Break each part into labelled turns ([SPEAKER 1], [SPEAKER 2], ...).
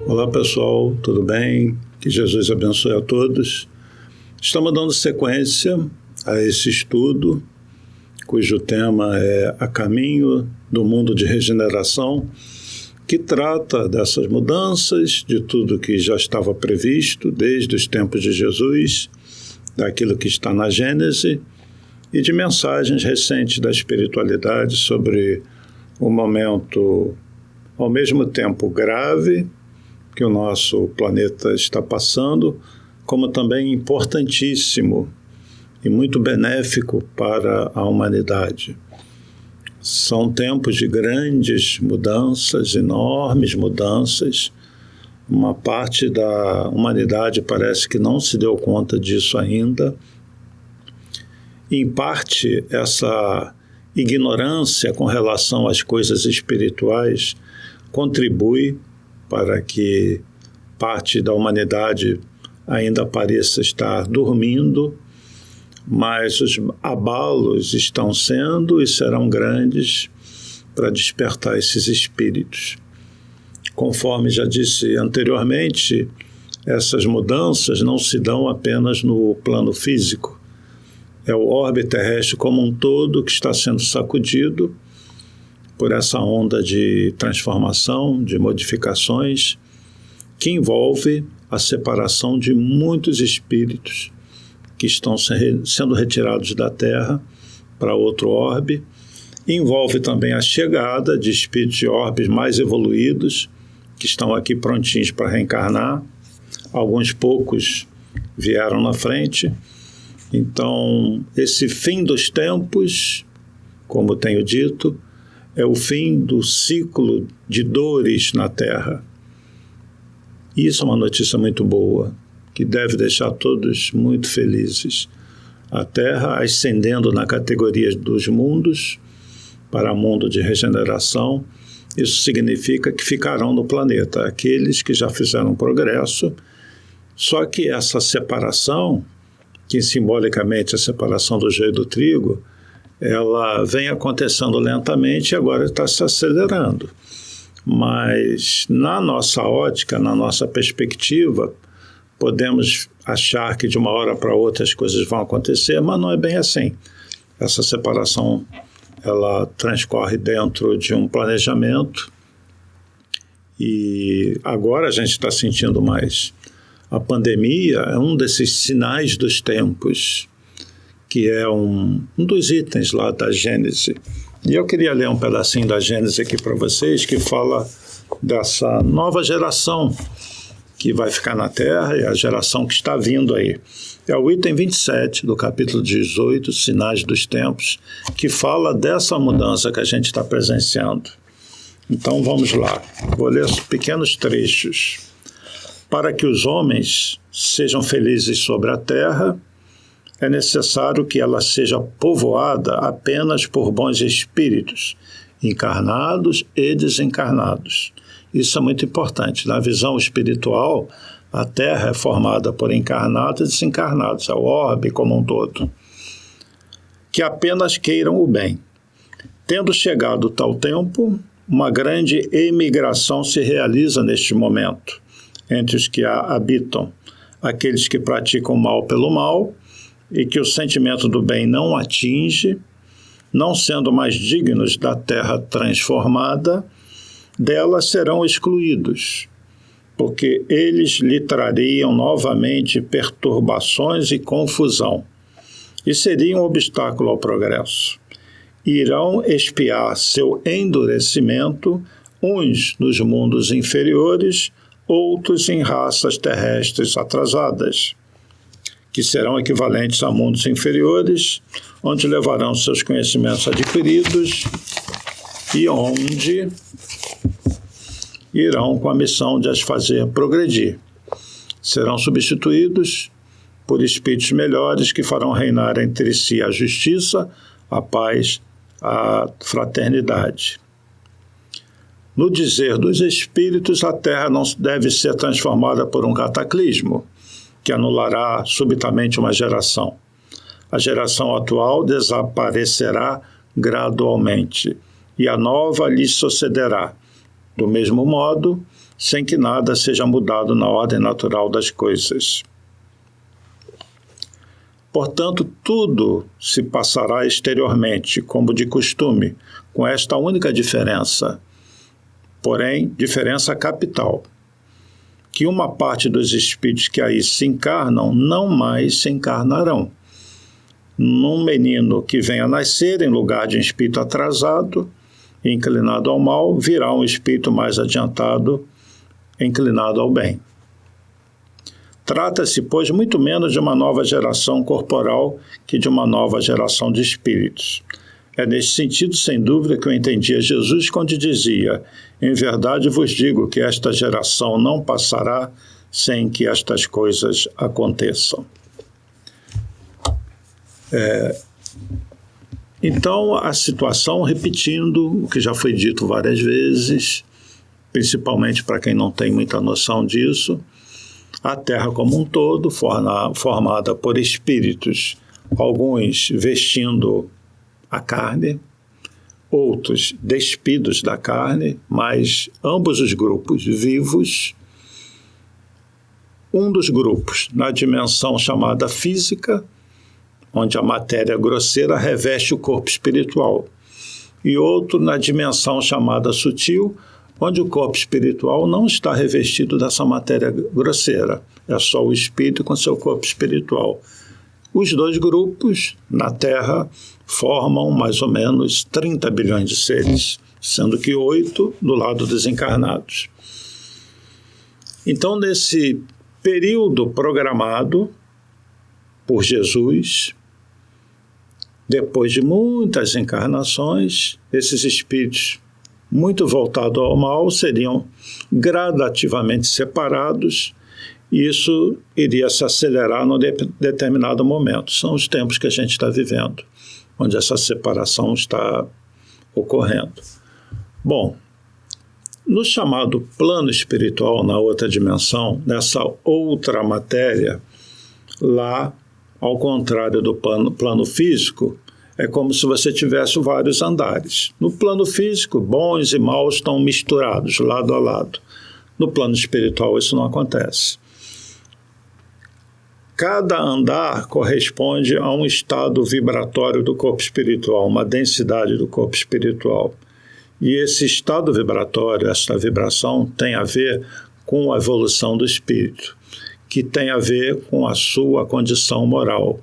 [SPEAKER 1] Olá pessoal, tudo bem? Que Jesus abençoe a todos. Estamos dando sequência a esse estudo, cujo tema é A Caminho do Mundo de Regeneração, que trata dessas mudanças, de tudo que já estava previsto desde os tempos de Jesus, daquilo que está na Gênese, e de mensagens recentes da espiritualidade sobre o momento, ao mesmo tempo grave, que o nosso planeta está passando, como também importantíssimo e muito benéfico para a humanidade. São tempos de grandes mudanças, enormes mudanças. Uma parte da humanidade parece que não se deu conta disso ainda. Em parte, essa ignorância com relação às coisas espirituais contribui para que parte da humanidade ainda pareça estar dormindo, mas os abalos estão sendo e serão grandes para despertar esses espíritos. Conforme já disse anteriormente, essas mudanças não se dão apenas no plano físico. É o orbe terrestre como um todo que está sendo sacudido por essa onda de transformação, de modificações, que envolve a separação de muitos espíritos que estão sendo retirados da Terra para outro orbe. Envolve também a chegada de espíritos de orbes mais evoluídos, que estão aqui prontinhos para reencarnar. Alguns poucos vieram na frente. Então, esse fim dos tempos, como tenho dito, é o fim do ciclo de dores na Terra. Isso é uma notícia muito boa, que deve deixar todos muito felizes. A Terra ascendendo na categoria dos mundos para mundo de regeneração. Isso significa que ficarão no planeta aqueles que já fizeram progresso, só que essa separação, que simbolicamente é a separação do joio do trigo, ela vem acontecendo lentamente e agora está se acelerando. Mas na nossa ótica, na nossa perspectiva, podemos achar que de uma hora para outra as coisas vão acontecer, mas não é bem assim. Essa separação, ela transcorre dentro de um planejamento e agora a gente está sentindo mais. A pandemia é um desses sinais dos tempos, que é um dos itens lá da Gênese. E eu queria ler um pedacinho da Gênese aqui para vocês, que fala dessa nova geração que vai ficar na Terra e a geração que está vindo aí. É o item 27 do capítulo 18, Sinais dos Tempos, que fala dessa mudança que a gente está presenciando. Então vamos lá, vou ler pequenos trechos. Para que os homens sejam felizes sobre a Terra, é necessário que ela seja povoada apenas por bons espíritos, encarnados e desencarnados. Isso é muito importante. Na visão espiritual, a Terra é formada por encarnados e desencarnados, é o orbe como um todo, que apenas queiram o bem. Tendo chegado tal tempo, uma grande emigração se realiza neste momento, entre os que a habitam, aqueles que praticam mal pelo mal, e que o sentimento do bem não atinge, não sendo mais dignos da terra transformada, dela serão excluídos, porque eles lhe trariam novamente perturbações e confusão, e seriam um obstáculo ao progresso. Irão expiar seu endurecimento, uns nos mundos inferiores, outros em raças terrestres atrasadas, que serão equivalentes a mundos inferiores, onde levarão seus conhecimentos adquiridos e onde irão com a missão de as fazer progredir. Serão substituídos por espíritos melhores que farão reinar entre si a justiça, a paz, a fraternidade. No dizer dos espíritos, a Terra não deve ser transformada por um cataclismo, que anulará subitamente uma geração. A geração atual desaparecerá gradualmente, e a nova lhe sucederá. Do mesmo modo, sem que nada seja mudado na ordem natural das coisas. Portanto, tudo se passará exteriormente, como de costume, com esta única diferença, porém, diferença capital, que uma parte dos espíritos que aí se encarnam não mais se encarnarão. Num menino que vem a nascer, em lugar de um espírito atrasado, inclinado ao mal, virá um espírito mais adiantado, inclinado ao bem. Trata-se, pois, muito menos de uma nova geração corporal que de uma nova geração de espíritos. É nesse sentido, sem dúvida, que eu entendia Jesus quando dizia: em verdade vos digo que esta geração não passará sem que estas coisas aconteçam. Então, a situação, repetindo o que já foi dito várias vezes, principalmente para quem não tem muita noção disso, a Terra como um todo, formada por espíritos, alguns vestindo a carne, outros despidos da carne, mas ambos os grupos vivos. Um dos grupos na dimensão chamada física, onde a matéria grosseira reveste o corpo espiritual, e outro na dimensão chamada sutil, onde o corpo espiritual não está revestido dessa matéria grosseira, é só o espírito com seu corpo espiritual. Os dois grupos, na Terra, formam mais ou menos 30 bilhões de seres, sendo que 8 do lado dos encarnados. Então, nesse período programado por Jesus, depois de muitas encarnações, esses espíritos muito voltados ao mal seriam gradativamente separados, e isso iria se acelerar num determinado momento. São os tempos que a gente está vivendo, onde essa separação está ocorrendo. Bom, no chamado plano espiritual, na outra dimensão, nessa outra matéria, lá, ao contrário do plano físico, é como se você tivesse vários andares. No plano físico, bons e maus estão misturados, lado a lado. No plano espiritual, isso não acontece. Cada andar corresponde a um estado vibratório do corpo espiritual, uma densidade do corpo espiritual. E esse estado vibratório, essa vibração, tem a ver com a evolução do espírito, que tem a ver com a sua condição moral,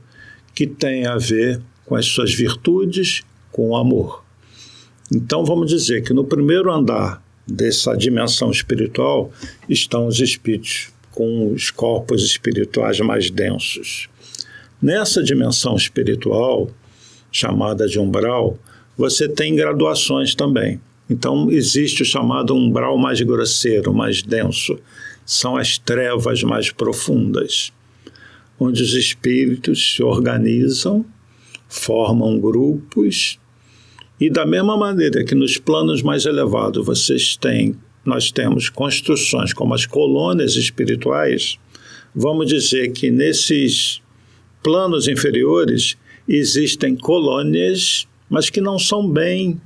[SPEAKER 1] que tem a ver com as suas virtudes, com o amor. Então, vamos dizer que no primeiro andar dessa dimensão espiritual estão os espíritos, com os corpos espirituais mais densos. Nessa dimensão espiritual, chamada de umbral, você tem graduações também. Então, existe o chamado umbral mais grosseiro, mais denso. São as trevas mais profundas, onde os espíritos se organizam, formam grupos, e da mesma maneira que nos planos mais elevados nós temos construções como as colônias espirituais, vamos dizer que nesses planos inferiores existem colônias, mas que não são bem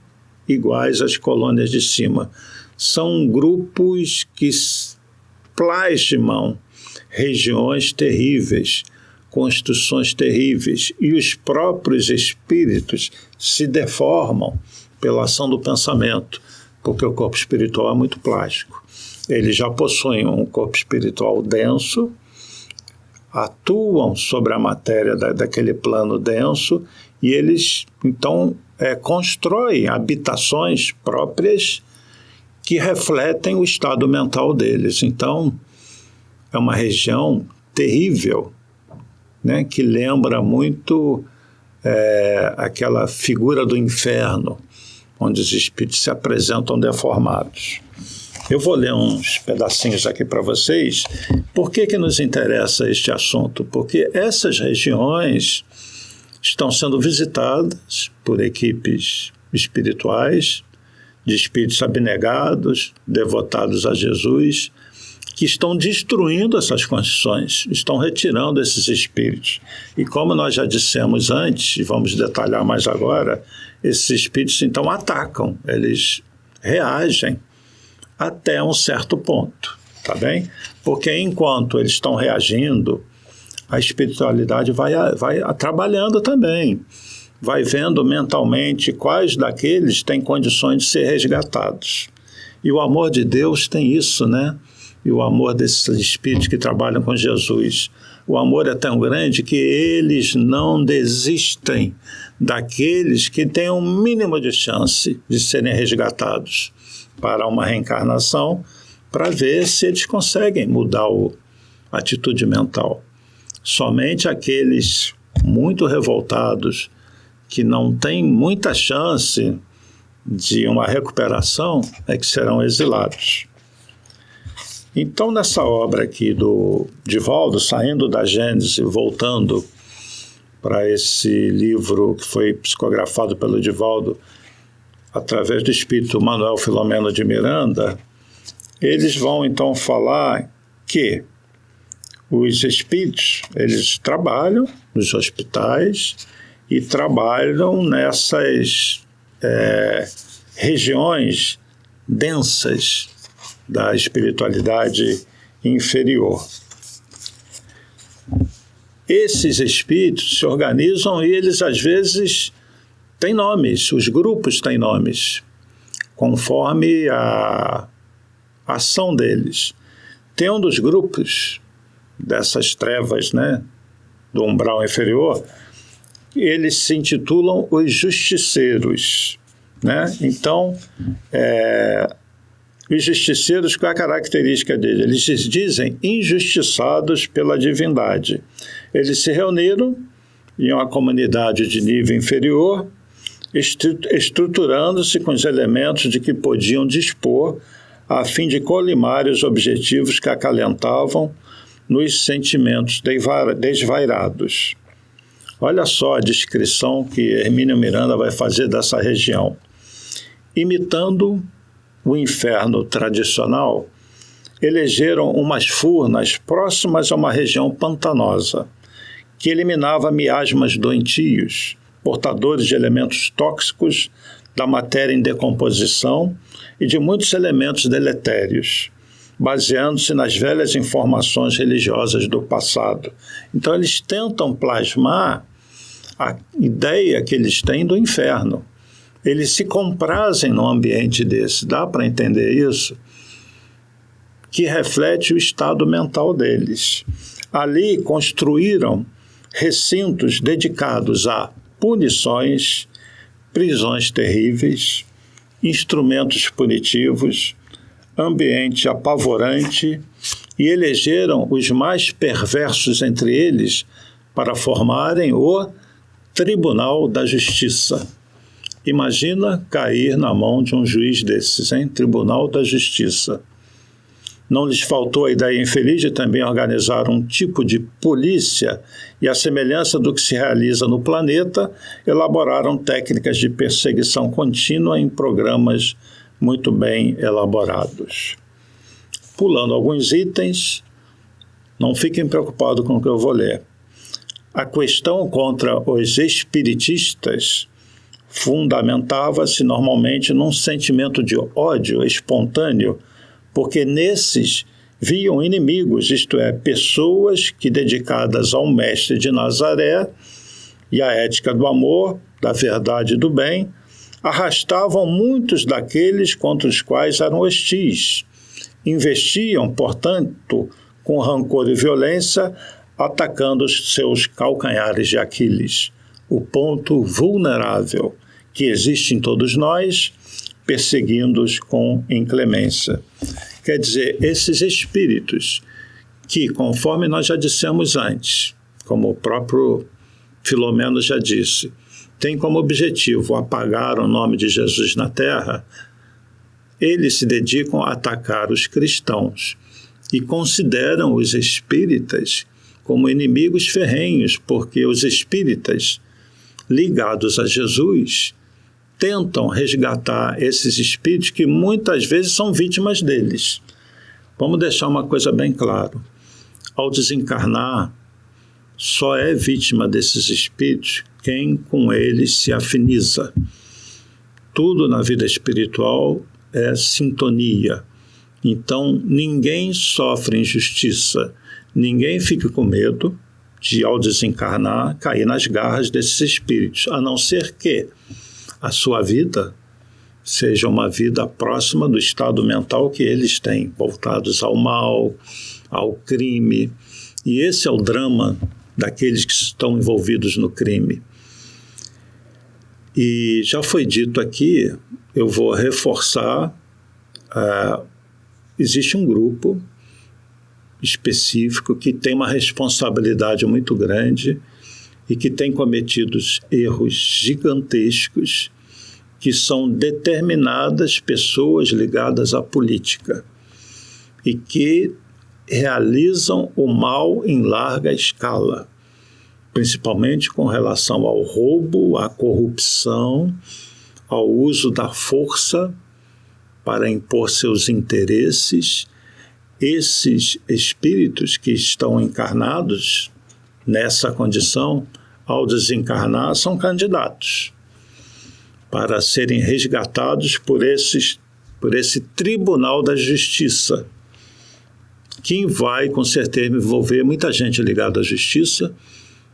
[SPEAKER 1] iguais às colônias de cima. São grupos que plasmam regiões terríveis, construções terríveis, e os próprios espíritos se deformam pela ação do pensamento, porque o corpo espiritual é muito plástico. Eles já possuem um corpo espiritual denso, atuam sobre a matéria daquele plano denso, e eles, então, constroem habitações próprias que refletem o estado mental deles. Então, é uma região terrível, né, que lembra muito aquela figura do inferno, onde os espíritos se apresentam deformados. Eu vou ler uns pedacinhos aqui para vocês. Por que nos interessa este assunto? Porque essas regiões estão sendo visitadas por equipes espirituais, de espíritos abnegados, devotados a Jesus, que estão destruindo essas condições, estão retirando esses espíritos. E como nós já dissemos antes, e vamos detalhar mais agora, esses espíritos então atacam, eles reagem até um certo ponto, tá bem? Porque enquanto eles estão reagindo, a espiritualidade vai trabalhando também, vai vendo mentalmente quais daqueles têm condições de ser resgatados. E o amor de Deus tem isso, né? E o amor desses espíritos que trabalham com Jesus. O amor é tão grande que eles não desistem daqueles que têm um mínimo de chance de serem resgatados para uma reencarnação, para ver se eles conseguem mudar a atitude mental. Somente aqueles muito revoltados, que não têm muita chance de uma recuperação, é que serão exilados. Então, nessa obra aqui do Divaldo, saindo da Gênese, voltando para esse livro que foi psicografado pelo Divaldo através do espírito Manuel Filomeno de Miranda, eles vão então falar que os espíritos, eles trabalham nos hospitais e trabalham nessas regiões densas da espiritualidade inferior. Esses espíritos se organizam e eles, às vezes, têm nomes, os grupos têm nomes, conforme a ação deles. Tem um dos grupos dessas trevas, né, do umbral inferior, eles se intitulam os justiceiros, né? Então, os justiceiros, qual é a característica deles? Eles se dizem injustiçados pela divindade. Eles se reuniram em uma comunidade de nível inferior, estruturando-se com os elementos de que podiam dispor, a fim de colimar os objetivos que acalentavam nos sentimentos desvairados. Olha só a descrição que Hermínio Miranda vai fazer dessa região. Imitando o inferno tradicional, elegeram umas furnas próximas a uma região pantanosa, que eliminava miasmas doentios, portadores de elementos tóxicos da matéria em decomposição e de muitos elementos deletérios, baseando-se nas velhas informações religiosas do passado. Então, eles tentam plasmar a ideia que eles têm do inferno. Eles se comprazem num ambiente desse. Dá para entender isso? Que reflete o estado mental deles. Ali construíram recintos dedicados a punições, prisões terríveis, instrumentos punitivos, ambiente apavorante, e elegeram os mais perversos entre eles para formarem o Tribunal da Justiça. Imagina cair na mão de um juiz desses, hein? Tribunal da Justiça. Não lhes faltou a ideia infeliz de também organizar um tipo de polícia e, à semelhança do que se realiza no planeta, elaboraram técnicas de perseguição contínua em programas muito bem elaborados. Pulando alguns itens, não fiquem preocupados com o que eu vou ler. A questão contra os espiritistas fundamentava-se normalmente num sentimento de ódio espontâneo, porque nesses viam inimigos, isto é, pessoas que, dedicadas ao Mestre de Nazaré e à ética do amor, da verdade e do bem, arrastavam muitos daqueles contra os quais eram hostis. Investiam, portanto, com rancor e violência, atacando os seus calcanhares de Aquiles, o ponto vulnerável que existe em todos nós, perseguindo-os com inclemência. Quer dizer, esses espíritos que, conforme nós já dissemos antes, como o próprio Filomeno já disse, têm como objetivo apagar o nome de Jesus na Terra, eles se dedicam a atacar os cristãos e consideram os espíritas como inimigos ferrenhos, porque os espíritas ligados a Jesus tentam resgatar esses espíritos que muitas vezes são vítimas deles. Vamos deixar uma coisa bem clara. Ao desencarnar, só é vítima desses espíritos quem com eles se afiniza. Tudo na vida espiritual é sintonia. Então, ninguém sofre injustiça, ninguém fica com medo de, ao desencarnar, cair nas garras desses espíritos, a não ser que a sua vida seja uma vida próxima do estado mental que eles têm, voltados ao mal, ao crime. E esse é o drama daqueles que estão envolvidos no crime. E já foi dito aqui, eu vou reforçar, existe um grupo específico que tem uma responsabilidade muito grande e que tem cometido erros gigantescos, que são determinadas pessoas ligadas à política e que realizam o mal em larga escala, principalmente com relação ao roubo, à corrupção, ao uso da força para impor seus interesses. Esses espíritos que estão encarnados nessa condição, ao desencarnar, são candidatos para serem resgatados por esse Tribunal da Justiça, que vai, com certeza, envolver muita gente ligada à justiça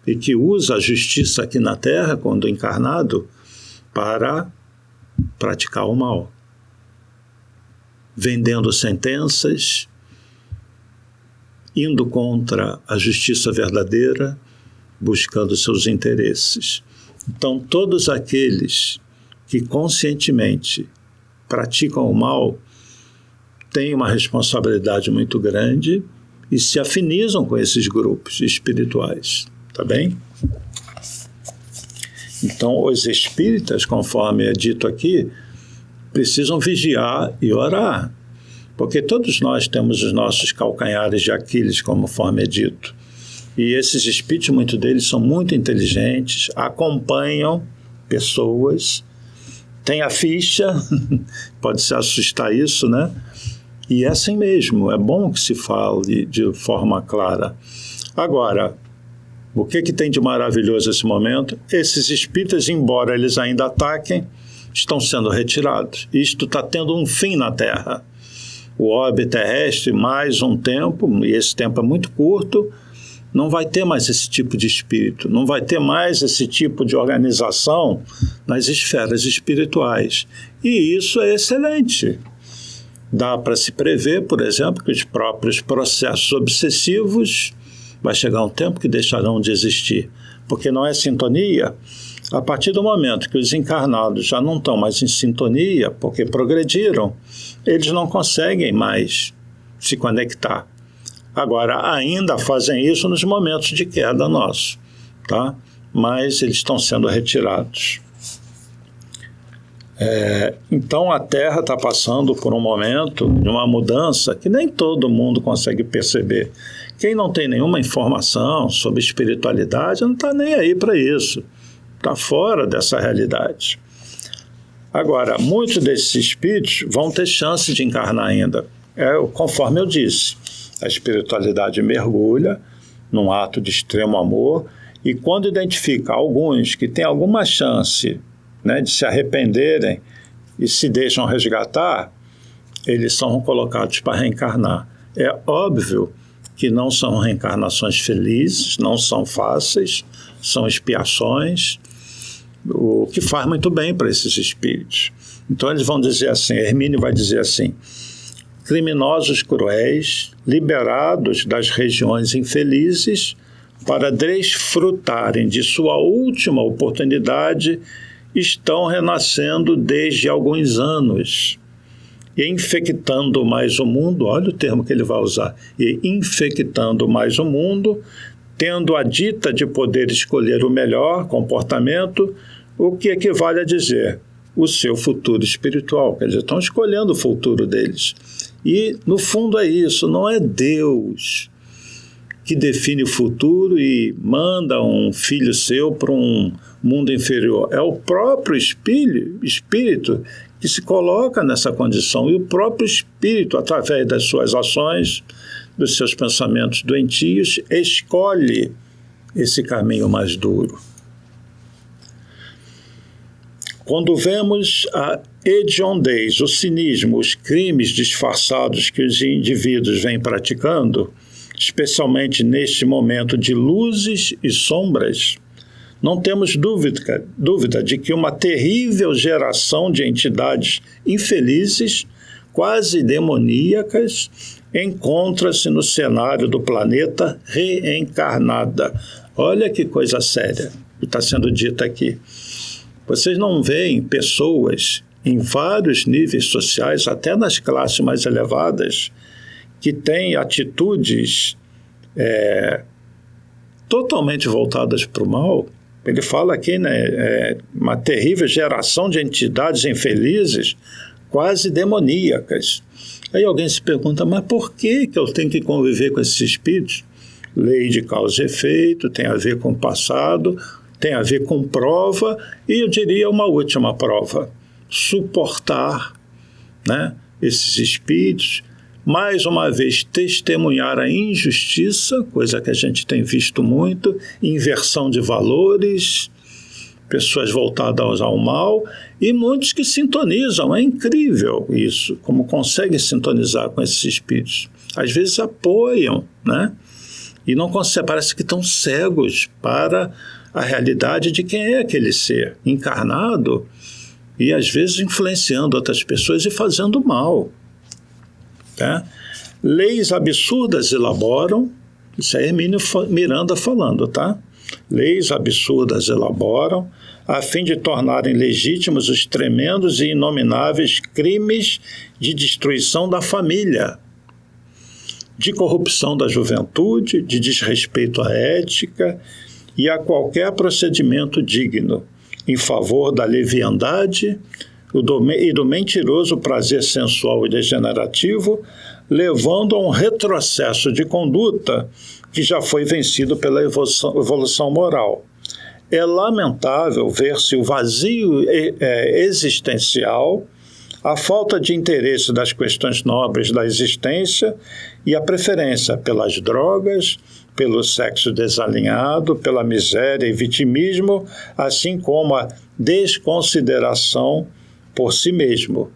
[SPEAKER 1] e que usa a justiça aqui na Terra, quando encarnado, para praticar o mal, vendendo sentenças, indo contra a justiça verdadeira, buscando seus interesses. Então, todos aqueles que conscientemente praticam o mal têm uma responsabilidade muito grande e se afinizam com esses grupos espirituais, tá bem? Então, os espíritas, conforme é dito aqui, precisam vigiar e orar, porque todos nós temos os nossos calcanhares de Aquiles, conforme é dito. E esses espíritos, muitos deles são muito inteligentes, acompanham pessoas, têm a ficha, pode se assustar isso, né? E é assim mesmo, é bom que se fale de forma clara. Agora, o que tem de maravilhoso esse momento? Esses espíritas, embora eles ainda ataquem, estão sendo retirados. Isto está tendo um fim na Terra. O orbe terrestre, mais um tempo, e esse tempo é muito curto, não vai ter mais esse tipo de espírito, não vai ter mais esse tipo de organização nas esferas espirituais. E isso é excelente. Dá para se prever, por exemplo, que os próprios processos obsessivos vai chegar um tempo que deixarão de existir, porque não é sintonia. A partir do momento que os encarnados já não estão mais em sintonia, porque progrediram, eles não conseguem mais se conectar. Agora, ainda fazem isso nos momentos de queda nosso, tá? Mas eles estão sendo retirados. Então, a Terra está passando por um momento de uma mudança que nem todo mundo consegue perceber. Quem não tem nenhuma informação sobre espiritualidade não está nem aí para isso. Está fora dessa realidade. Agora, muitos desses espíritos vão ter chance de encarnar ainda. Conforme eu disse, a espiritualidade mergulha num ato de extremo amor e quando identifica alguns que têm alguma chance, né, de se arrependerem e se deixam resgatar, eles são colocados para reencarnar. É óbvio que não são reencarnações felizes, não são fáceis, são expiações, o que faz muito bem para esses espíritos. Então eles vão dizer assim, Hermínio vai dizer assim: criminosos cruéis, liberados das regiões infelizes para desfrutarem de sua última oportunidade, estão renascendo desde alguns anos e infectando mais o mundo, olha o termo que ele vai usar, e infectando mais o mundo, tendo a dita de poder escolher o melhor comportamento, o que equivale a dizer o seu futuro espiritual. Quer dizer, estão escolhendo o futuro deles. E, no fundo, é isso, não é Deus que define o futuro e manda um filho seu para um mundo inferior. É o próprio espírito que se coloca nessa condição. E o próprio espírito, através das suas ações, dos seus pensamentos doentios, escolhe esse caminho mais duro. Quando vemos a hediondez, o cinismo, os crimes disfarçados que os indivíduos vêm praticando, especialmente neste momento de luzes e sombras, não temos dúvida de que uma terrível geração de entidades infelizes, quase demoníacas, encontra-se no cenário do planeta reencarnada. Olha que coisa séria que está sendo dita aqui. Vocês não veem pessoas em vários níveis sociais, até nas classes mais elevadas, que têm atitudes totalmente voltadas para o mal? Ele fala aqui, né, uma terrível geração de entidades infelizes, quase demoníacas. Aí alguém se pergunta, mas por que eu tenho que conviver com esses espíritos? Lei de causa e efeito, tem a ver com o passado, tem a ver com prova, e eu diria uma última prova, suportar, né, esses espíritos, mais uma vez testemunhar a injustiça, coisa que a gente tem visto muito, inversão de valores, pessoas voltadas ao mal, e muitos que sintonizam. É incrível isso, como conseguem sintonizar com esses espíritos. Às vezes apoiam, né? E não conseguem, parece que estão cegos para a realidade de quem é aquele ser encarnado e às vezes influenciando outras pessoas e fazendo mal. Tá? Leis absurdas elaboram, isso é Hermínio Miranda falando, tá? Leis absurdas elaboram a fim de tornarem legítimos os tremendos e inomináveis crimes de destruição da família, de corrupção da juventude, de desrespeito à ética e a qualquer procedimento digno, em favor da leviandade e do mentiroso prazer sensual e degenerativo, levando a um retrocesso de conduta que já foi vencido pela evolução moral. É lamentável ver-se o vazio existencial, a falta de interesse das questões nobres da existência e a preferência pelas drogas, pelo sexo desalinhado, pela miséria e vitimismo, assim como a desconsideração por si mesmo.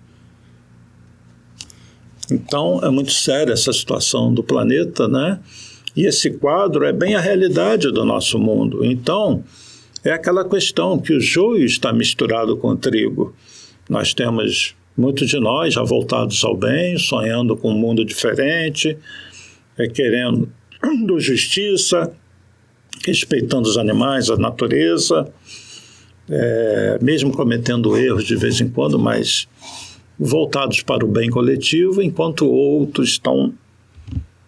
[SPEAKER 1] Então, é muito séria essa situação do planeta, né? E esse quadro é bem a realidade do nosso mundo. Então, é aquela questão que o joio está misturado com o trigo. Nós temos muitos de nós já voltados ao bem, sonhando com um mundo diferente, querendo justiça, respeitando os animais, a natureza, mesmo cometendo erros de vez em quando, mas voltados para o bem coletivo, enquanto outros estão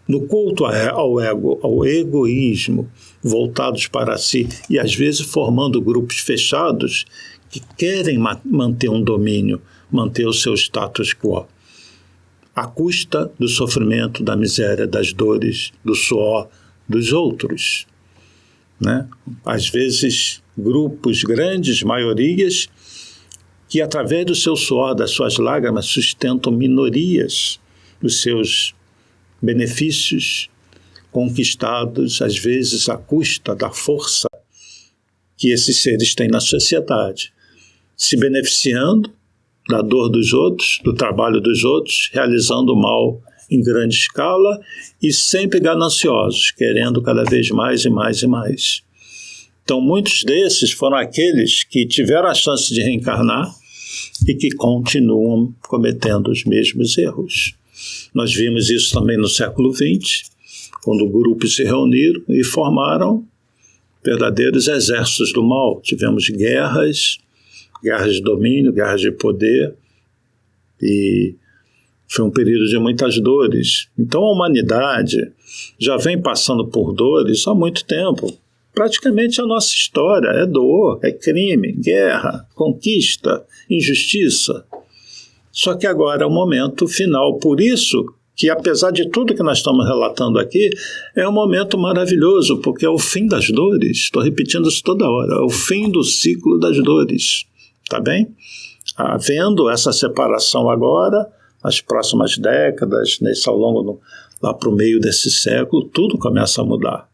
[SPEAKER 1] no culto ao ego, ao egoísmo, voltados para si e às vezes formando grupos fechados que querem manter um domínio, manter o seu status quo, à custa do sofrimento, da miséria, das dores, do suor dos outros, né? Às vezes grupos, grandes maiorias, que através do seu suor, das suas lágrimas, sustentam minorias, os seus benefícios conquistados, às vezes à custa da força que esses seres têm na sociedade, se beneficiando da dor dos outros, do trabalho dos outros, realizando o mal em grande escala e sempre gananciosos, querendo cada vez mais e mais e mais. Então, muitos desses foram aqueles que tiveram a chance de reencarnar e que continuam cometendo os mesmos erros. Nós vimos isso também no século XX, quando grupos se reuniram e formaram verdadeiros exércitos do mal. Tivemos guerras de domínio, guerras de poder, e foi um período de muitas dores. Então a humanidade já vem passando por dores há muito tempo. Praticamente a nossa história é dor, é crime, guerra, conquista, injustiça. Só que agora é o momento final. Por isso que, apesar de tudo que nós estamos relatando aqui, é um momento maravilhoso, porque é o fim das dores. Estou repetindo isso toda hora. É o fim do ciclo das dores. Tá bem? Havendo essa separação agora, nas próximas décadas, ao longo, lá para o meio desse século, tudo começa a mudar.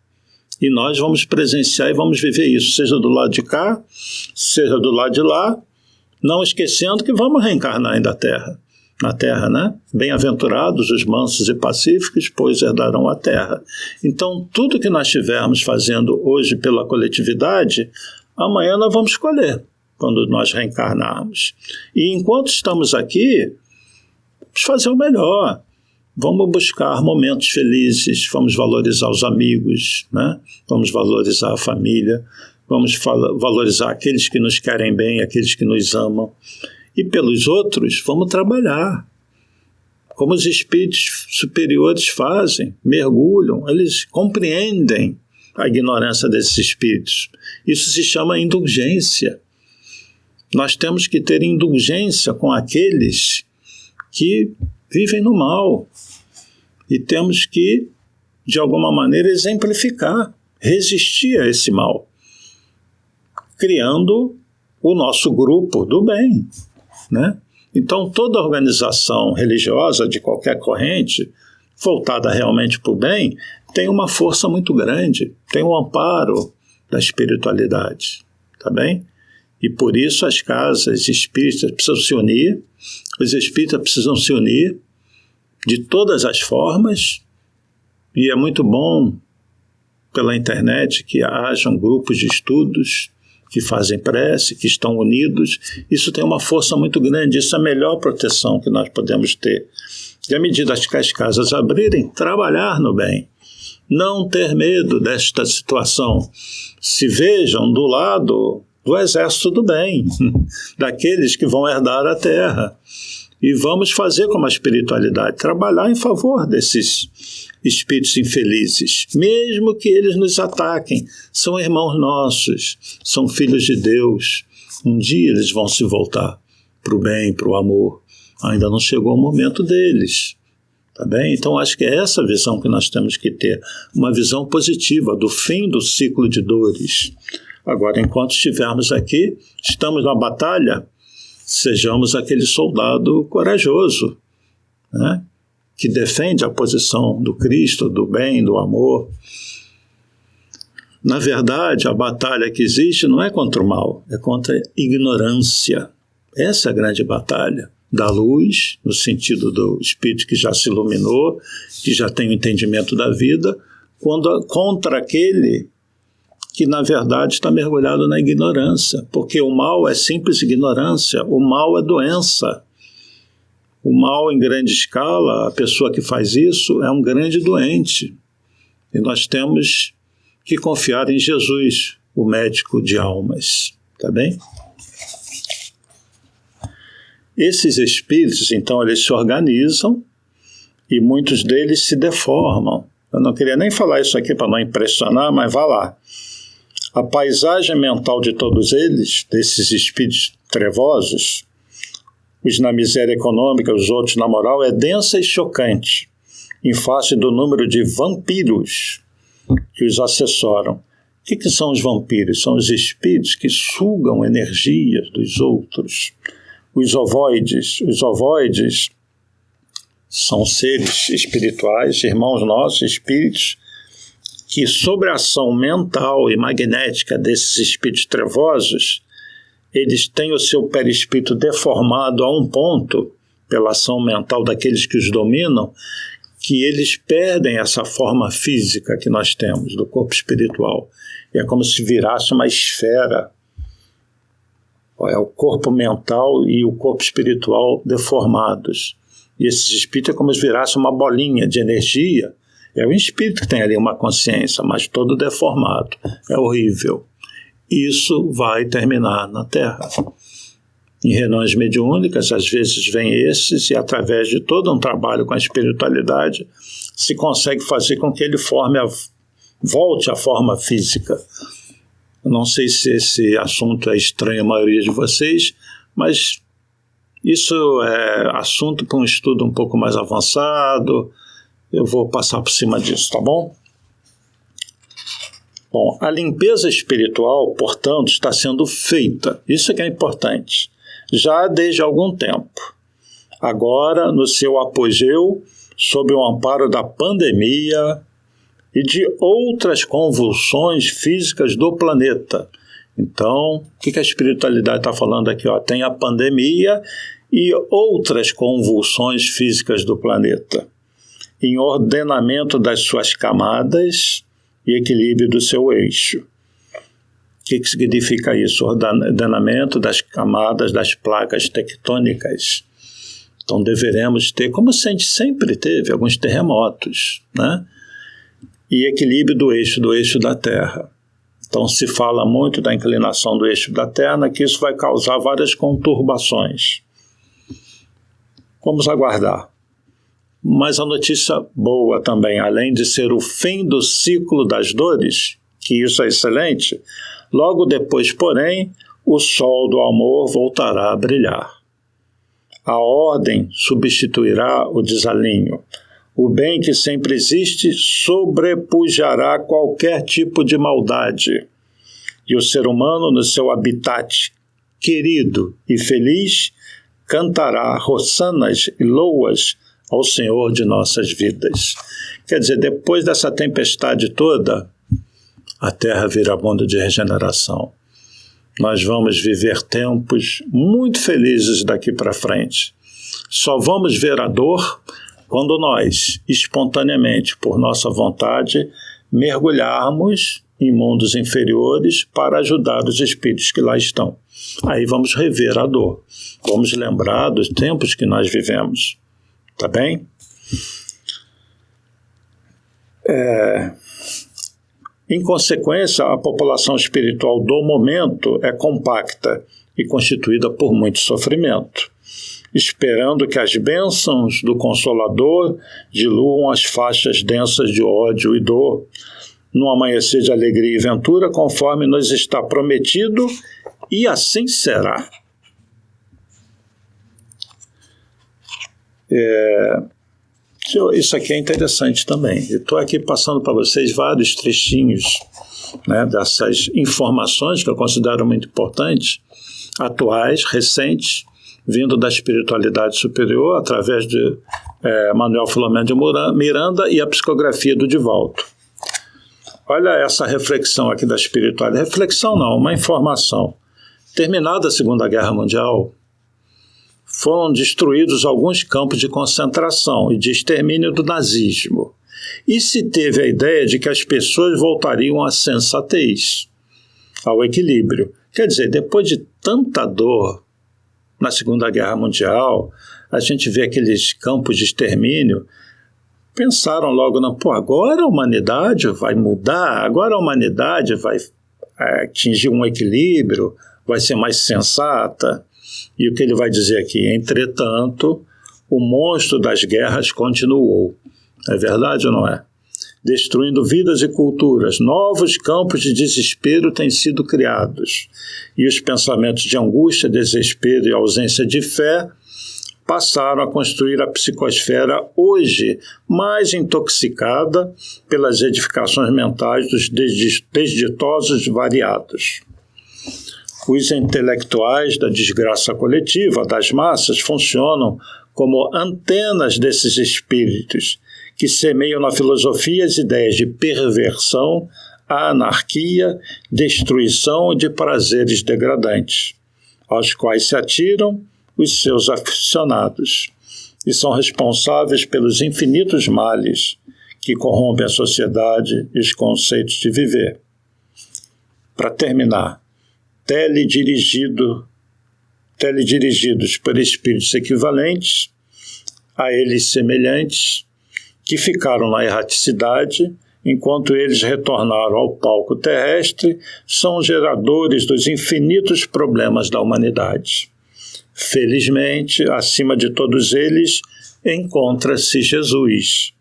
[SPEAKER 1] E nós vamos presenciar e vamos viver isso, seja do lado de cá, seja do lado de lá, Não esquecendo que vamos reencarnar ainda na Terra, né? Bem-aventurados os mansos e pacíficos, pois herdarão a Terra. Então, tudo que nós estivermos fazendo hoje pela coletividade, amanhã nós vamos colher, quando nós reencarnarmos. E enquanto estamos aqui, vamos fazer o melhor. Vamos buscar momentos felizes, vamos valorizar os amigos, né? Vamos valorizar a família, vamos valorizar aqueles que nos querem bem, aqueles que nos amam. E pelos outros, vamos trabalhar. Como os espíritos superiores fazem, mergulham, eles compreendem a ignorância desses espíritos. Isso se chama indulgência. Nós temos que ter indulgência com aqueles que vivem no mal. E temos que, de alguma maneira, exemplificar, resistir a esse mal, criando o nosso grupo do bem, né? Então, toda organização religiosa de qualquer corrente, voltada realmente para o bem, tem uma força muito grande, tem um amparo da espiritualidade, tá bem? E por isso as casas espíritas precisam se unir, os espíritas precisam se unir de todas as formas, e é muito bom pela internet que hajam grupos de estudos que fazem prece, que estão unidos. Isso tem uma força muito grande, isso é a melhor proteção que nós podemos ter. E à medida que as casas abrirem, trabalhar no bem, não ter medo desta situação. Se vejam do lado do exército do bem, daqueles que vão herdar a terra. E vamos fazer como a espiritualidade, trabalhar em favor desses espíritos infelizes, mesmo que eles nos ataquem. São irmãos nossos, são filhos de Deus. Um dia eles vão se voltar para o bem, para o amor. Ainda não chegou o momento deles. Tá bem? Então acho que é essa visão que nós temos que ter, uma visão positiva do fim do ciclo de dores. Agora, enquanto estivermos aqui, estamos na batalha, sejamos aquele soldado corajoso, né? Que defende a posição do Cristo, do bem, do amor. Na verdade, a batalha que existe não é contra o mal, é contra a ignorância. Essa é a grande batalha da luz, no sentido do espírito que já se iluminou, que já tem o entendimento da vida, contra aquele que, na verdade, está mergulhado na ignorância, porque o mal é simples ignorância, o mal é doença. O mal em grande escala, a pessoa que faz isso é um grande doente. E nós temos que confiar em Jesus, o médico de almas. Tá bem? Esses espíritos, então, eles se organizam e muitos deles se deformam. Eu não queria nem falar isso aqui para não impressionar, mas vá lá. A paisagem mental de todos eles, desses espíritos trevosos, uns na miséria econômica, os outros na moral, é densa e chocante, em face do número de vampiros que os assessoram. O que são os vampiros? São os espíritos que sugam energias dos outros. Os ovoides são seres espirituais, irmãos nossos, espíritos, que sob a ação mental e magnética desses espíritos trevosos, eles têm o seu perispírito deformado a um ponto, pela ação mental daqueles que os dominam, que eles perdem essa forma física que nós temos, do corpo espiritual. É como se virasse uma esfera. É o corpo mental e o corpo espiritual deformados. E esses espíritos é como se virasse uma bolinha de energia. É o espírito que tem ali uma consciência, mas todo deformado. É horrível. Isso vai terminar na Terra. Em reuniões mediúnicas, às vezes vem esses, e através de todo um trabalho com a espiritualidade, se consegue fazer com que ele volte à forma física. Eu não sei se esse assunto é estranho à maioria de vocês, mas isso é assunto para um estudo um pouco mais avançado. Eu vou passar por cima disso, tá bom? Bom, a limpeza espiritual, portanto, está sendo feita. Isso que é importante. Já desde algum tempo. Agora, no seu apogeu, sob o amparo da pandemia e de outras convulsões físicas do planeta. Então, o que a espiritualidade está falando aqui? Tem a pandemia e outras convulsões físicas do planeta, em ordenamento das suas camadas e equilíbrio do seu eixo. O que significa isso? Ordenamento das camadas das placas tectônicas. Então deveremos ter, como a gente sempre teve, alguns terremotos, né? E equilíbrio do eixo da Terra. Então se fala muito da inclinação do eixo da Terra, que isso vai causar várias conturbações. Vamos aguardar. Mas a notícia boa também, além de ser o fim do ciclo das dores, que isso é excelente, logo depois, porém, o sol do amor voltará a brilhar. A ordem substituirá o desalinho. O bem que sempre existe sobrepujará qualquer tipo de maldade. E o ser humano, no seu habitat querido e feliz, cantará hossanas e loas ao Senhor de nossas vidas. Quer dizer, depois dessa tempestade toda, a terra virá mundo de regeneração. Nós vamos viver tempos muito felizes daqui para frente. Só vamos ver a dor quando nós, espontaneamente, por nossa vontade, mergulharmos em mundos inferiores para ajudar os espíritos que lá estão. Aí vamos rever a dor. Vamos lembrar dos tempos que nós vivemos. Tá bem? Em consequência, a população espiritual do momento é compacta e constituída por muito sofrimento, esperando que as bênçãos do Consolador diluam as faixas densas de ódio e dor, num amanhecer de alegria e ventura, conforme nos está prometido, e assim será. Isso aqui é interessante também. Eu estou aqui passando para vocês vários trechinhos, né, dessas informações que eu considero muito importantes, atuais, recentes, vindo da espiritualidade superior, através de Manuel Filomeno de Miranda e a psicografia do Divaldo. Olha essa reflexão aqui da espiritualidade. Reflexão não, uma informação. Terminada a Segunda Guerra Mundial, foram destruídos alguns campos de concentração e de extermínio do nazismo. E se teve a ideia de que as pessoas voltariam à sensatez, ao equilíbrio. Quer dizer, depois de tanta dor na Segunda Guerra Mundial, a gente vê aqueles campos de extermínio, pensaram logo, agora a humanidade vai mudar, agora a humanidade vai atingir um equilíbrio, vai ser mais sensata. E o que ele vai dizer aqui? Entretanto, o monstro das guerras continuou. É verdade ou não é? Destruindo vidas e culturas, novos campos de desespero têm sido criados. E os pensamentos de angústia, desespero e ausência de fé passaram a construir a psicosfera hoje mais intoxicada pelas edificações mentais dos desditosos variados. Os intelectuais da desgraça coletiva, das massas, funcionam como antenas desses espíritos que semeiam na filosofia as ideias de perversão, anarquia, destruição e de prazeres degradantes, aos quais se atiram os seus aficionados, e são responsáveis pelos infinitos males que corrompem a sociedade e os conceitos de viver. Para terminar, teledirigidos por espíritos equivalentes, a eles semelhantes, que ficaram na erraticidade, enquanto eles retornaram ao palco terrestre, são geradores dos infinitos problemas da humanidade. Felizmente, acima de todos eles, encontra-se Jesus.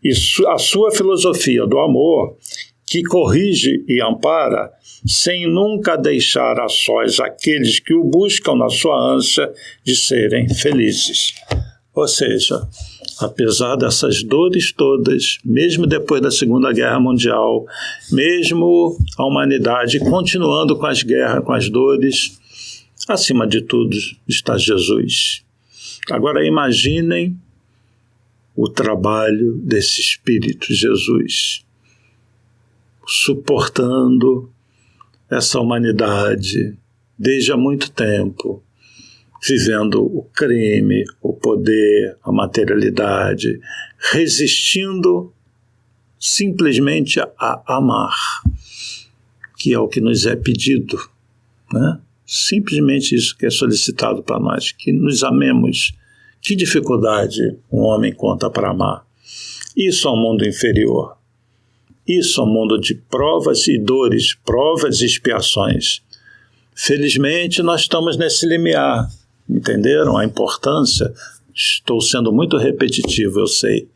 [SPEAKER 1] E a sua filosofia do amor, que corrige e ampara, sem nunca deixar a sós aqueles que o buscam na sua ânsia de serem felizes. Ou seja, apesar dessas dores todas, mesmo depois da Segunda Guerra Mundial, mesmo a humanidade continuando com as guerras, com as dores, acima de tudo está Jesus. Agora imaginem o trabalho desse Espírito Jesus, suportando essa humanidade, desde há muito tempo, vivendo o crime, o poder, a materialidade, resistindo simplesmente a amar, que é o que nos é pedido, né? Simplesmente isso que é solicitado para nós, que nos amemos. Que dificuldade um homem conta para amar? Isso é um mundo inferior. Isso é um mundo de provas e dores, provas e expiações. Felizmente, nós estamos nesse limiar. Entenderam a importância? Estou sendo muito repetitivo, eu sei.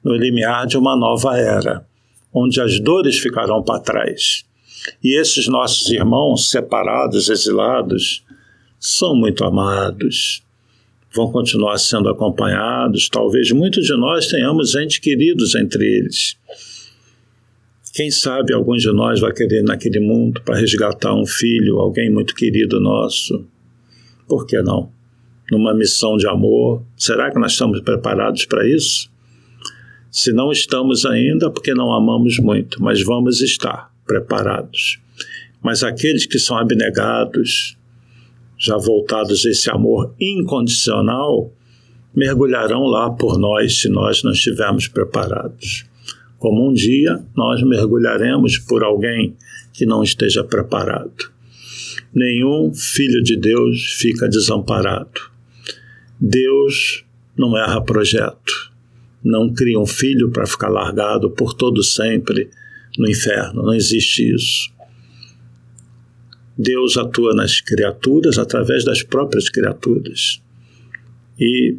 [SPEAKER 1] No limiar de uma nova era, onde as dores ficarão para trás. E esses nossos irmãos separados, exilados, são muito amados. Vão continuar sendo acompanhados. Talvez muitos de nós tenhamos entes queridos entre eles. Quem sabe alguns de nós vai querer ir naquele mundo para resgatar um filho, alguém muito querido nosso. Por que não? Numa missão de amor. Será que nós estamos preparados para isso? Se não estamos ainda, porque não amamos muito, mas vamos estar preparados. Mas aqueles que são abnegados, já voltados a esse amor incondicional, mergulharão lá por nós se nós não estivermos preparados. Como um dia nós mergulharemos por alguém que não esteja preparado. Nenhum filho de Deus fica desamparado. Deus não erra projeto. Não cria um filho para ficar largado por todo sempre no inferno. Não existe isso. Deus atua nas criaturas através das próprias criaturas. E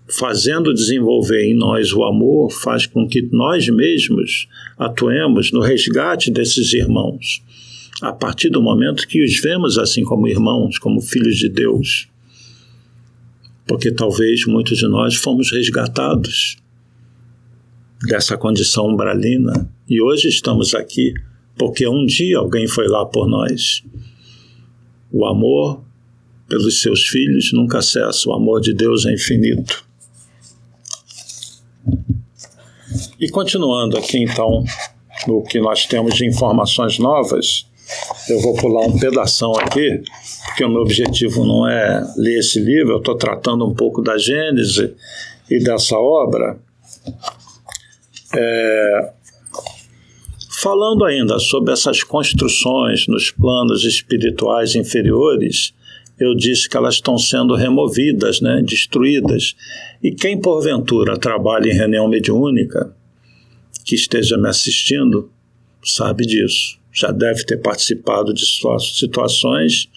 [SPEAKER 1] fazendo desenvolver em nós o amor, faz com que nós mesmos atuemos no resgate desses irmãos, a partir do momento que os vemos assim como irmãos, como filhos de Deus. Porque talvez muitos de nós fomos resgatados dessa condição umbralina e hoje estamos aqui porque um dia alguém foi lá por nós. O amor pelos seus filhos nunca cessa, o amor de Deus é infinito. E continuando aqui então, no que nós temos de informações novas, eu vou pular um pedação aqui, porque o meu objetivo não é ler esse livro, eu estou tratando um pouco da Gênese e dessa obra. Falando ainda sobre essas construções nos planos espirituais inferiores, eu disse que elas estão sendo removidas, né, destruídas. E quem porventura trabalha em reunião mediúnica, que esteja me assistindo, sabe disso. Já deve ter participado de situações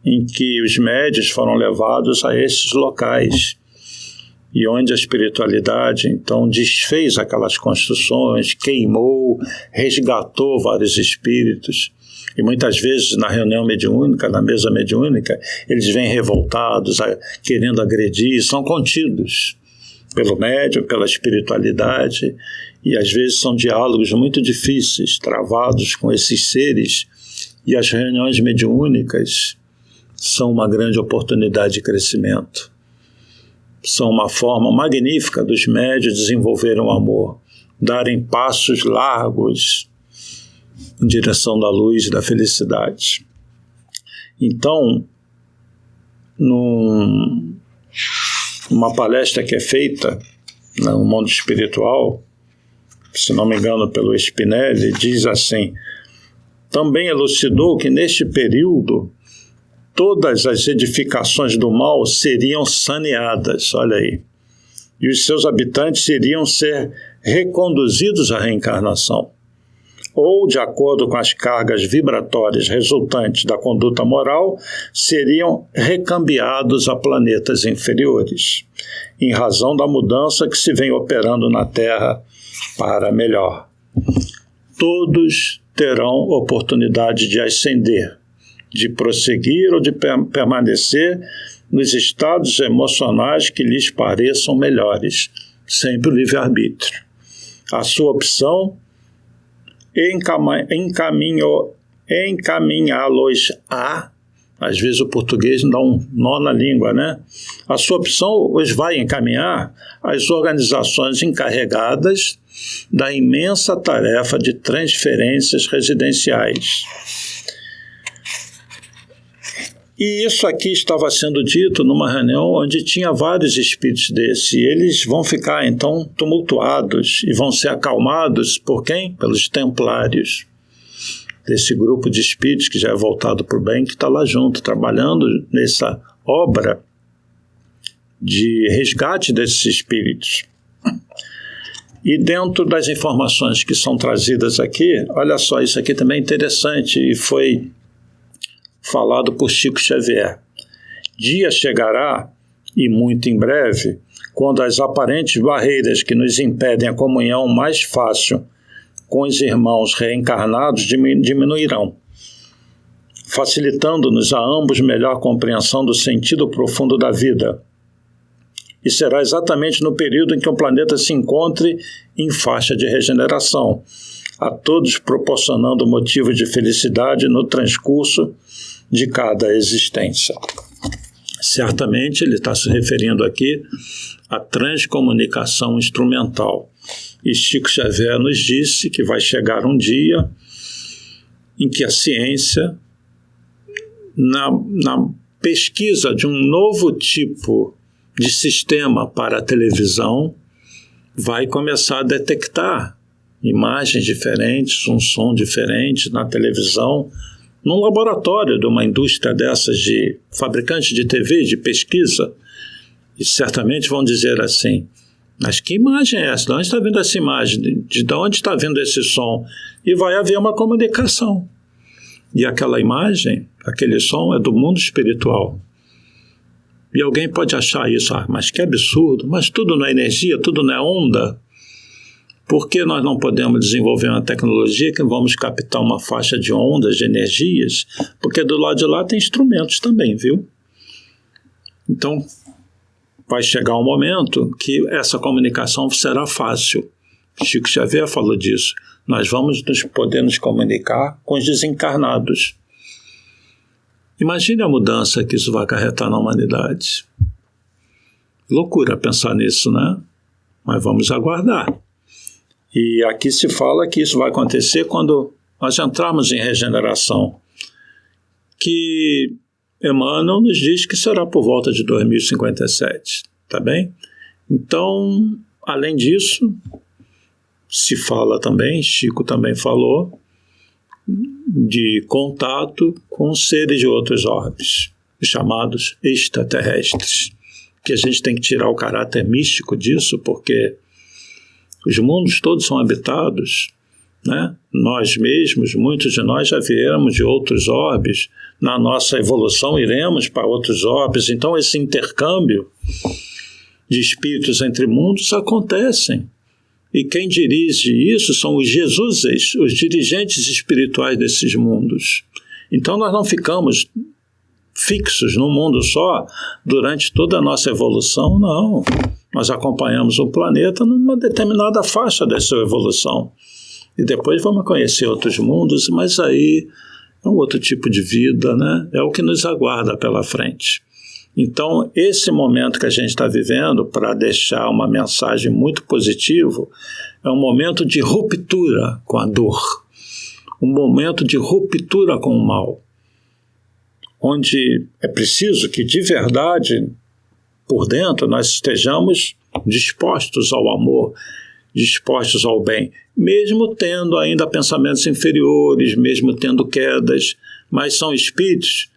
[SPEAKER 1] em que os médiuns foram levados a esses locais e onde a espiritualidade, então, desfez aquelas construções, queimou, resgatou vários espíritos. E muitas vezes na reunião mediúnica, na mesa mediúnica, eles vêm revoltados, querendo agredir, são contidos pelo médium, pela espiritualidade, e às vezes são diálogos muito difíceis, travados com esses seres, e as reuniões mediúnicas são uma grande oportunidade de crescimento. São uma forma magnífica dos médiuns desenvolverem o amor, darem passos largos em direção da luz e da felicidade. Então, numa palestra que é feita no mundo espiritual, se não me engano pelo Spinelli, diz assim: também elucidou que neste período todas as edificações do mal seriam saneadas, olha aí, e os seus habitantes iriam ser reconduzidos à reencarnação, ou, de acordo com as cargas vibratórias resultantes da conduta moral, seriam recambiados a planetas inferiores, em razão da mudança que se vem operando na Terra para melhor. Todos terão oportunidade de ascender, de prosseguir ou de permanecer nos estados emocionais que lhes pareçam melhores, sempre o livre-arbítrio. A sua opção encaminhá-los a, às vezes o português dá um nó na língua, né? A sua opção os vai encaminhar às organizações encarregadas da imensa tarefa de transferências residenciais. E isso aqui estava sendo dito numa reunião onde tinha vários espíritos desses. E eles vão ficar, então, tumultuados e vão ser acalmados por quem? Pelos templários. Desse grupo de espíritos que já é voltado para o bem, que está lá junto, trabalhando nessa obra de resgate desses espíritos. E dentro das informações que são trazidas aqui, olha só, isso aqui também é interessante e foi falado por Chico Xavier. Dia chegará, e muito em breve, quando as aparentes barreiras que nos impedem a comunhão mais fácil com os irmãos reencarnados diminuirão, facilitando-nos a ambos melhor compreensão do sentido profundo da vida. E será exatamente no período em que o planeta se encontre em faixa de regeneração, a todos proporcionando motivos de felicidade no transcurso de cada existência. Certamente ele está se referindo aqui à transcomunicação instrumental. E Chico Xavier nos disse que vai chegar um dia em que a ciência, na pesquisa de um novo tipo de sistema para a televisão, vai começar a detectar imagens diferentes, um som diferente na televisão, num laboratório de uma indústria dessas de fabricantes de TV, de pesquisa, e certamente vão dizer assim, mas que imagem é essa? De onde está vindo essa imagem? De onde está vindo esse som? E vai haver uma comunicação. E aquela imagem, aquele som é do mundo espiritual. E alguém pode achar isso, mas que absurdo, mas tudo não é energia, tudo não é onda. Por que nós não podemos desenvolver uma tecnologia que vamos captar uma faixa de ondas, de energias? Porque do lado de lá tem instrumentos também, viu? Então, vai chegar um momento que essa comunicação será fácil. Chico Xavier falou disso. Nós vamos poder nos comunicar com os desencarnados. Imagine a mudança que isso vai acarretar na humanidade. Loucura pensar nisso, né? Mas vamos aguardar. E aqui se fala que isso vai acontecer quando nós entrarmos em regeneração, que Emmanuel nos diz que será por volta de 2057, tá bem? Então, além disso, se fala também, Chico também falou, de contato com seres de outros orbes, chamados extraterrestres, que a gente tem que tirar o caráter místico disso, porque os mundos todos são habitados, né? Nós mesmos, muitos de nós já viemos de outros orbes, na nossa evolução iremos para outros orbes, então esse intercâmbio de espíritos entre mundos acontecem. E quem dirige isso são os Jesuses, os dirigentes espirituais desses mundos. Então nós não ficamos fixos num mundo só durante toda a nossa evolução, não. Nós acompanhamos o planeta numa determinada faixa dessa evolução. E depois vamos conhecer outros mundos, mas aí é um outro tipo de vida, né? É o que nos aguarda pela frente. Então, esse momento que a gente está vivendo, para deixar uma mensagem muito positiva, é um momento de ruptura com a dor, um momento de ruptura com o mal, onde é preciso que, de verdade, por dentro, nós estejamos dispostos ao amor, dispostos ao bem, mesmo tendo ainda pensamentos inferiores, mesmo tendo quedas, mas são espíritos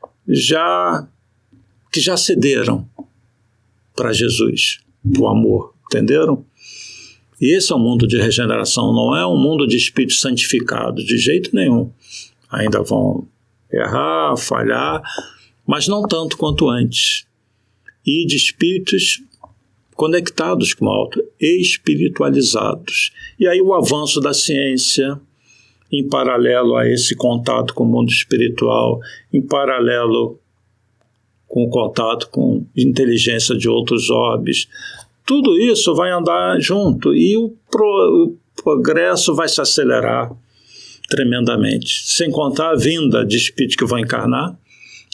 [SPEAKER 1] que já cederam para Jesus, o amor, entenderam? E esse é um mundo de regeneração, não é um mundo de espíritos santificados, de jeito nenhum. Ainda vão errar, falhar, mas não tanto quanto antes. E de espíritos conectados com o alto, espiritualizados. E aí o avanço da ciência, em paralelo a esse contato com o mundo espiritual, em paralelo com o contato com inteligência de outros orbes, tudo isso vai andar junto e o progresso vai se acelerar tremendamente, sem contar a vinda de espíritos que vão encarnar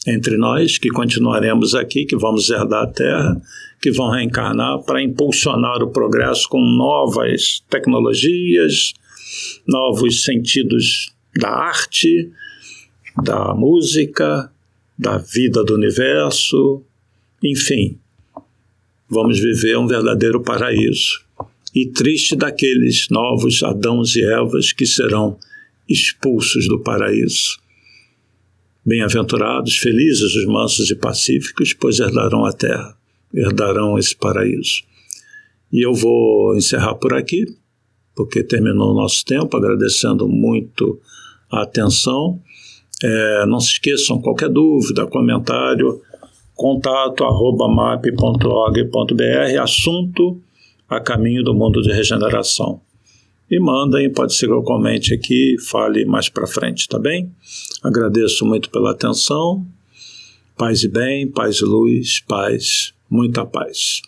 [SPEAKER 1] entre nós, que continuaremos aqui, que vamos herdar a Terra, que vão reencarnar para impulsionar o progresso com novas tecnologias, novos sentidos da arte, da música, da vida do universo, enfim, vamos viver um verdadeiro paraíso. E triste daqueles novos Adãos e Evas que serão expulsos do paraíso. Bem-aventurados, felizes os mansos e pacíficos, pois herdarão a terra, herdarão esse paraíso. E eu vou encerrar por aqui, porque terminou o nosso tempo, agradecendo muito a atenção. Não se esqueçam, qualquer dúvida, comentário, contato@map.org.br, assunto a caminho do mundo de regeneração. E mandem, pode ser que eu comente aqui, fale mais para frente, tá bem? Agradeço muito pela atenção. Paz e bem, paz e luz, paz, muita paz.